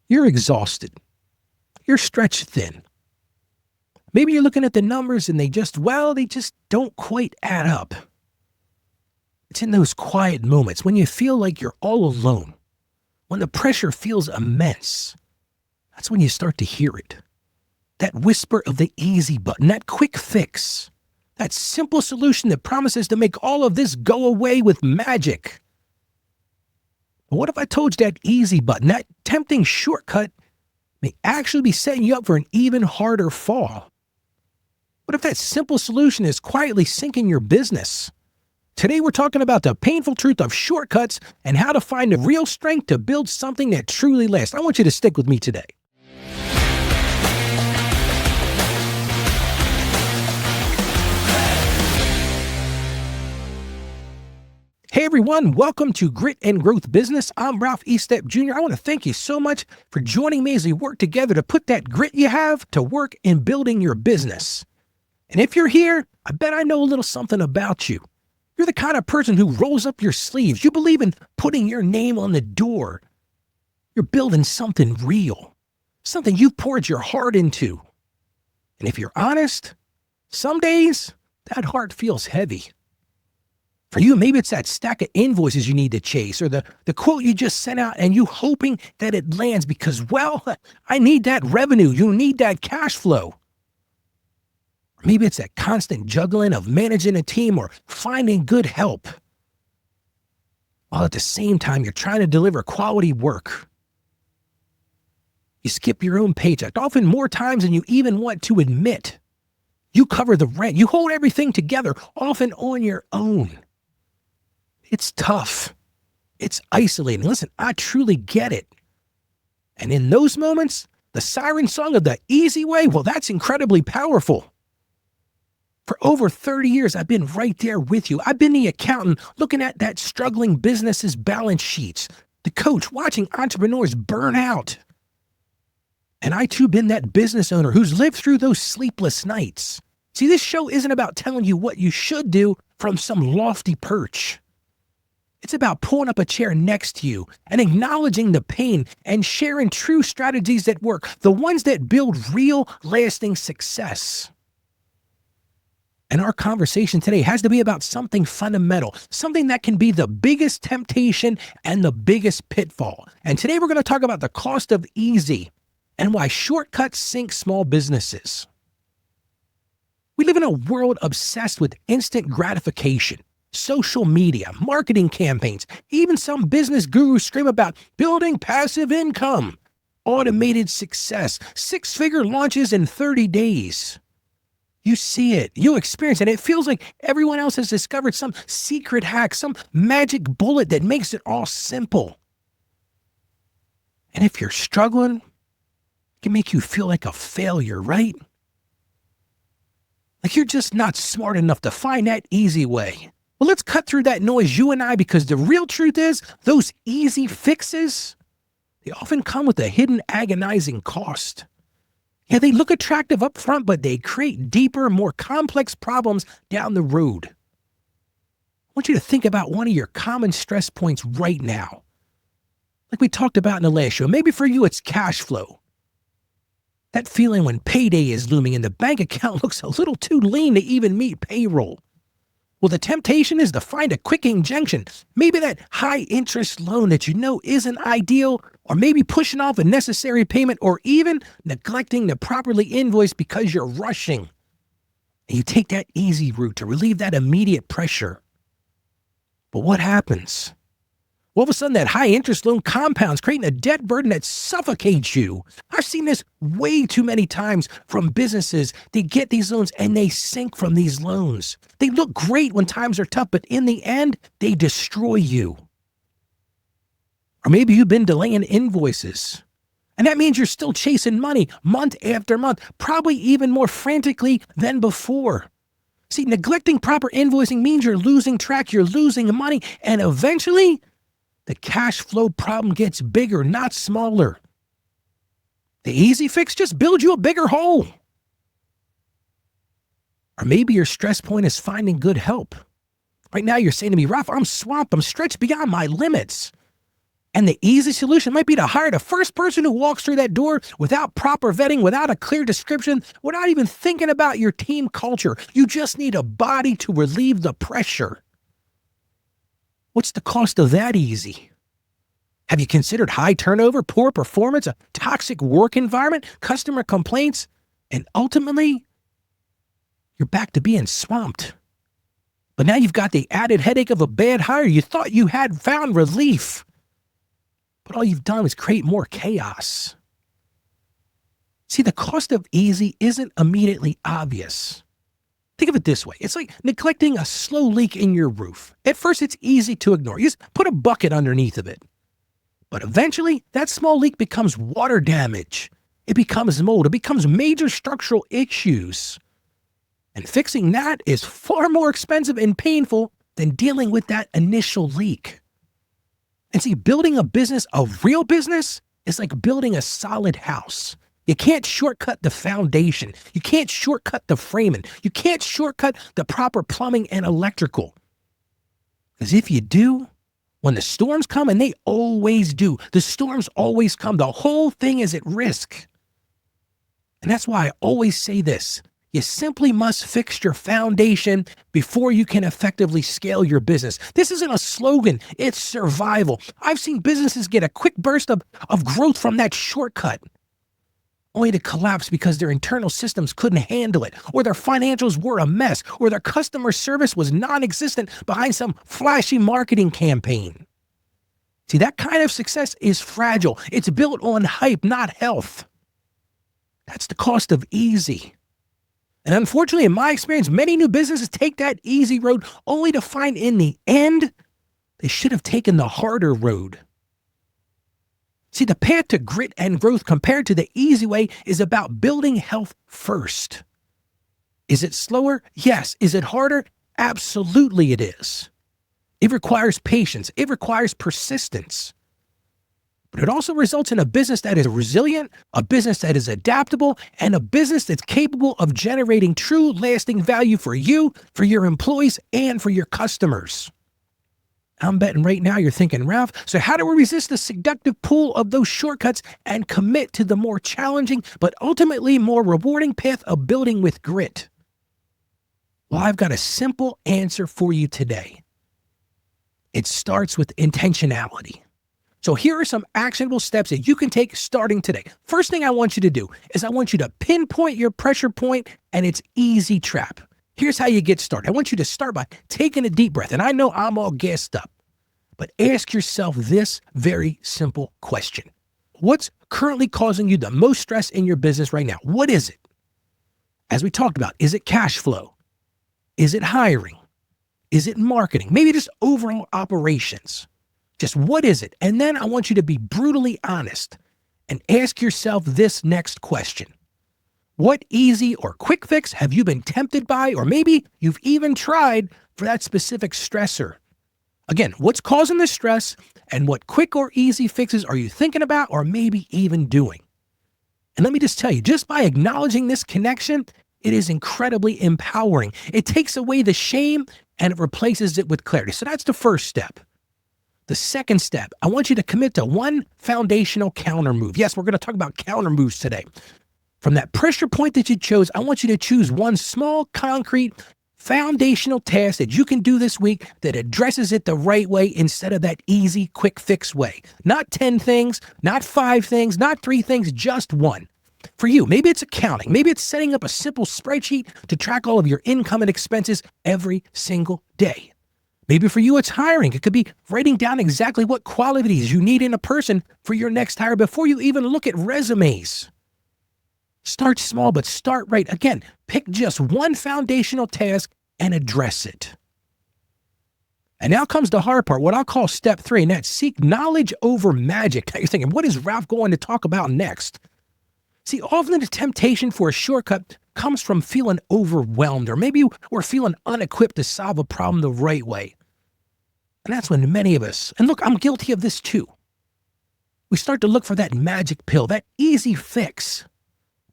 You're exhausted. You're stretched thin. Maybe you're looking at the numbers and they just don't quite add up. It's in those quiet moments when you feel like you're all alone, when the pressure feels immense. That's when you start to hear it. That whisper of the easy button, that quick fix, that simple solution that promises to make all of this go away with magic. But what if I told you that easy button, that tempting shortcut, may actually be setting you up for an even harder fall? What if that simple solution is quietly sinking your business? Today we're talking about the painful truth of shortcuts and how to find the real strength to build something that truly lasts. I want you to stick with me today. Hey everyone, welcome to Grit and Growth Business. I'm Ralph Estep Jr. I want to thank you so much for joining me as we work together to put that grit you have to work in building your business. And if you're here, I bet I know a little something about you. You're the kind of person who rolls up your sleeves. You believe in putting your name on the door. You're building something real, something you've poured your heart into. And if you're honest, some days that heart feels heavy. For you, maybe it's that stack of invoices you need to chase, or the quote you just sent out and you hoping that it lands because, well, I need that revenue. You need that cash flow. Or maybe it's that constant juggling of managing a team or finding good help, while at the same time you're trying to deliver quality work. You skip your own paycheck, often more times than you even want to admit. You cover the rent. You hold everything together, often on your own. It's tough. It's isolating. Listen, I truly get it. And in those moments, the siren song of the easy way, well, that's incredibly powerful. For over 30 years, I've been right there with you. I've been the accountant looking at that struggling business's balance sheets, the coach watching entrepreneurs burn out. And I too been that business owner who's lived through those sleepless nights. See, this show isn't about telling you what you should do from some lofty perch. It's about pulling up a chair next to you and acknowledging the pain and sharing true strategies that work, the ones that build real, lasting success. And our conversation today has to be about something fundamental, something that can be the biggest temptation and the biggest pitfall. And today we're going to talk about the cost of easy and why shortcuts sink small businesses. We live in a world obsessed with instant gratification. Social media, marketing campaigns, even some business gurus scream about building passive income, automated success, six-figure launches in 30 days. You see it, you experience it. It feels like everyone else has discovered some secret hack, some magic bullet that makes it all simple. And if you're struggling, it can make you feel like a failure, right? Like you're just not smart enough to find that easy way. Well, let's cut through that noise, you and I, because the real truth is those easy fixes, they often come with a hidden agonizing cost. Yeah, they look attractive up front, but they create deeper, more complex problems down the road. I want you to think about one of your common stress points right now. Like we talked about in the last show, maybe for you it's cash flow. That feeling when payday is looming and the bank account looks a little too lean to even meet payroll. Well, the temptation is to find a quick injection, maybe that high-interest loan that you know isn't ideal, or maybe pushing off a necessary payment, or even neglecting to properly invoice because you're rushing. And you take that easy route to relieve that immediate pressure. But what happens? All of a sudden, that high-interest loan compounds, creating a debt burden that suffocates you. I've seen this way too many times from businesses. They get these loans and they sink from these loans. They look great when times are tough, but in the end, they destroy you. Or maybe you've been delaying invoices. And that means you're still chasing money month after month, probably even more frantically than before. See, neglecting proper invoicing means you're losing track, you're losing money, and eventually, the cash flow problem gets bigger, not smaller. The easy fix just builds you a bigger hole. Or maybe your stress point is finding good help. Right now you're saying to me, Ralph, I'm swamped, I'm stretched beyond my limits. And the easy solution might be to hire the first person who walks through that door without proper vetting, without a clear description, without even thinking about your team culture. You just need a body to relieve the pressure. What's the cost of that easy? Have you considered high turnover, poor performance, a toxic work environment, customer complaints, and ultimately, you're back to being swamped. But now you've got the added headache of a bad hire. You thought you had found relief, but all you've done is create more chaos. See, the cost of easy isn't immediately obvious. Think of it this way. It's like neglecting a slow leak in your roof. At first, it's easy to ignore. You just put a bucket underneath of it. But eventually, that small leak becomes water damage. It becomes mold. It becomes major structural issues. And fixing that is far more expensive and painful than dealing with that initial leak. And see, building a business, a real business, is like building a solid house. You can't shortcut the foundation. You can't shortcut the framing. You can't shortcut the proper plumbing and electrical. Because if you do, when the storms come, and they always do, the storms always come, the whole thing is at risk. And that's why I always say this. You simply must fix your foundation before you can effectively scale your business. This isn't a slogan, it's survival. I've seen businesses get a quick burst of growth from that shortcut, only to collapse because their internal systems couldn't handle it, or their financials were a mess, or their customer service was non-existent behind some flashy marketing campaign. See, that kind of success is fragile. It's built on hype, not health. That's the cost of easy. And unfortunately, in my experience, many new businesses take that easy road only to find in the end, they should have taken the harder road. See, the path to grit and growth compared to the easy way is about building health first. Is it slower? Yes. Is it harder? Absolutely it is. It requires patience. It requires persistence. But it also results in a business that is resilient, a business that is adaptable, and a business that's capable of generating true lasting value for you, for your employees, and for your customers. I'm betting right now you're thinking, Ralph, so how do we resist the seductive pull of those shortcuts and commit to the more challenging, but ultimately more rewarding path of building with grit? Well, I've got a simple answer for you today. It starts with intentionality. So here are some actionable steps that you can take starting today. First thing I want you to do is I want you to pinpoint your pressure point and its easy trap. Here's how you get started. I want you to start by taking a deep breath. And I know I'm all gassed up, but ask yourself this very simple question. What's currently causing you the most stress in your business right now? What is it? As we talked about, is it cash flow? Is it hiring? Is it marketing? Maybe just overall operations. Just what is it? And then I want you to be brutally honest and ask yourself this next question. What easy or quick fix have you been tempted by, or maybe you've even tried for that specific stressor? Again, what's causing the stress, and what quick or easy fixes are you thinking about or maybe even doing? And let me just tell you, just by acknowledging this connection, it is incredibly empowering. It takes away the shame and it replaces it with clarity. So that's the first step. The second step, I want you to commit to one foundational counter move. Yes, we're going to talk about counter moves today. From that pressure point that you chose, I want you to choose one small, concrete, foundational task that you can do this week that addresses it the right way instead of that easy, quick fix way. Not 10 things, not 5 things, not 3 things, just one. For you, maybe it's accounting. Maybe it's setting up a simple spreadsheet to track all of your income and expenses every single day. Maybe for you, it's hiring. It could be writing down exactly what qualities you need in a person for your next hire before you even look at resumes. Start small, but start right. Again, pick just one foundational task and address it. And now comes the hard part, what I'll call step 3, and that's seek knowledge over magic. Now you're thinking, what is Ralph going to talk about next? See, often the temptation for a shortcut comes from feeling overwhelmed, or maybe we're feeling unequipped to solve a problem the right way. And that's when many of us, and look, I'm guilty of this too, we start to look for that magic pill, that easy fix.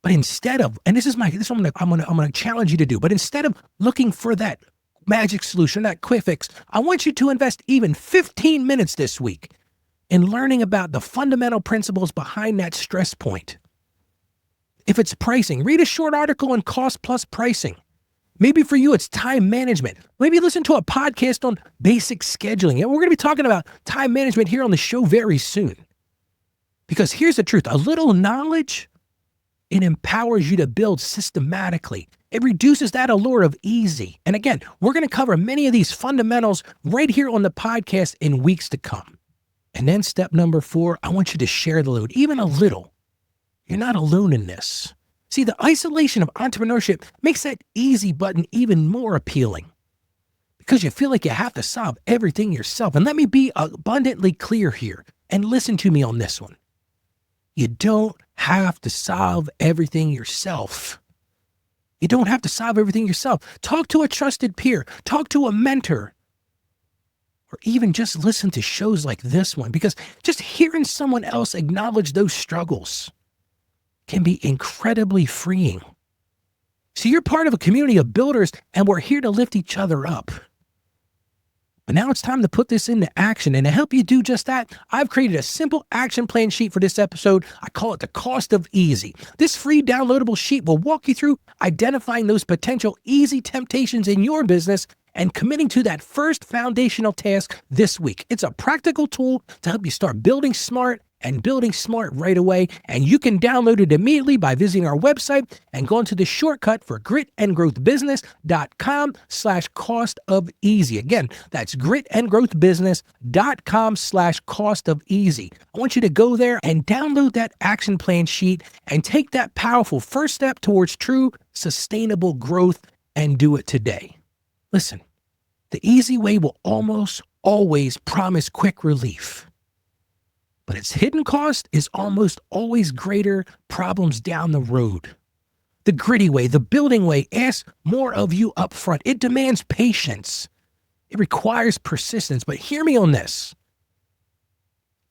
But instead of, and this is what I'm going to challenge you to do, but instead of looking for that magic solution, that quick fix, I want you to invest even 15 minutes this week and learning about the fundamental principles behind that stress point. If it's pricing, read a short article on cost plus pricing. Maybe for you, it's time management. Maybe listen to a podcast on basic scheduling. And we're going to be talking about time management here on the show very soon. Because here's the truth. A little knowledge, it empowers you to build systematically. It reduces that allure of easy. And again, we're going to cover many of these fundamentals right here on the podcast in weeks to come. And then step number 4, I want you to share the load, even a little. You're not alone in this. See, the isolation of entrepreneurship makes that easy button even more appealing because you feel like you have to solve everything yourself. And let me be abundantly clear here and listen to me on this one. You don't have to solve everything yourself. You don't have to solve everything yourself. Talk to a trusted peer, talk to a mentor, or even just listen to shows like this one, because just hearing someone else acknowledge those struggles can be incredibly freeing. So you're part of a community of builders, and we're here to lift each other up. But now it's time to put this into action. And to help you do just that, I've created a simple action plan sheet for this episode. I call it the cost of easy. This free downloadable sheet will walk you through identifying those potential easy temptations in your business and committing to that first foundational task this week. It's a practical tool to help you start building smart and building smart right away. And you can download it immediately by visiting our website and going to the shortcut for gritandgrowthbusiness.com/cost of easy. Again, that's gritandgrowthbusiness.com/cost of easy. I want you to go there and download that action plan sheet and take that powerful first step towards true sustainable growth and do it today. Listen, the easy way will almost always promise quick relief. But its hidden cost is almost always greater problems down the road. The gritty way, the building way, asks more of you up front. It demands patience. It requires persistence. But hear me on this.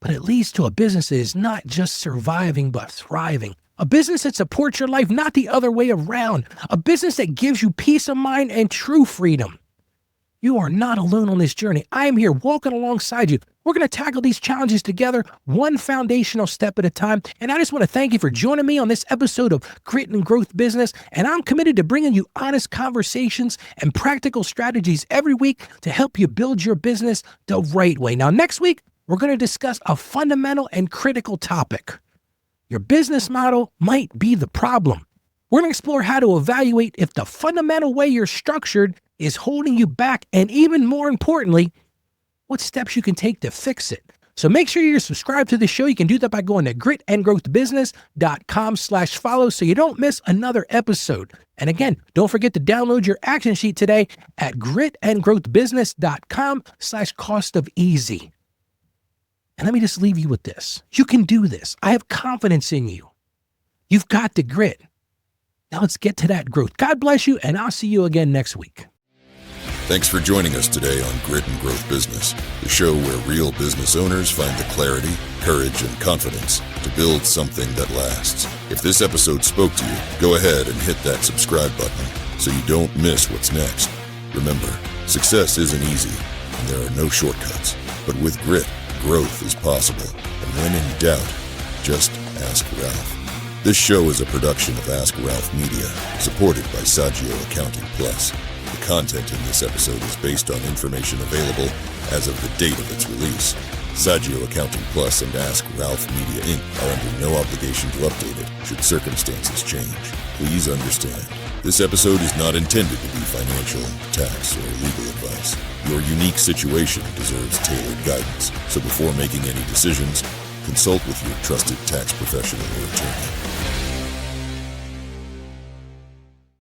But it leads to a business that is not just surviving, but thriving. A business that supports your life, not the other way around. A business that gives you peace of mind and true freedom. You are not alone on this journey. I am here walking alongside you. We're going to tackle these challenges together, one foundational step at a time. And I just want to thank you for joining me on this episode of Grit and Growth Business. And I'm committed to bringing you honest conversations and practical strategies every week to help you build your business the right way. Now, next week, we're going to discuss a fundamental and critical topic. Your business model might be the problem. We're going to explore how to evaluate if the fundamental way you're structured is holding you back, and even more importantly, what steps you can take to fix it. So make sure you're subscribed to the show. You can do that by going to gritandgrowthbusiness.com/follow so you don't miss another episode. And again, don't forget to download your action sheet today at gritandgrowthbusiness.com/cost of easy. And let me just leave you with this. You can do this. I have confidence in you. You've got the grit. Now let's get to that growth. God bless you, and I'll see you again next week. Thanks for joining us today on Grit and Growth Business, the show where real business owners find the clarity, courage, and confidence to build something that lasts. If this episode spoke to you, go ahead and hit that subscribe button so you don't miss what's next. Remember, success isn't easy, and there are no shortcuts. But with grit, growth is possible. And when in doubt, just ask Ralph. This show is a production of Ask Ralph Media, supported by Saggio Accounting Plus. The content in this episode is based on information available as of the date of its release. Saggio Accounting Plus and Ask Ralph Media Inc. are under no obligation to update it should circumstances change. Please understand, this episode is not intended to be financial, tax, or legal advice. Your unique situation deserves tailored guidance, so before making any decisions, consult with your trusted tax professional or attorney.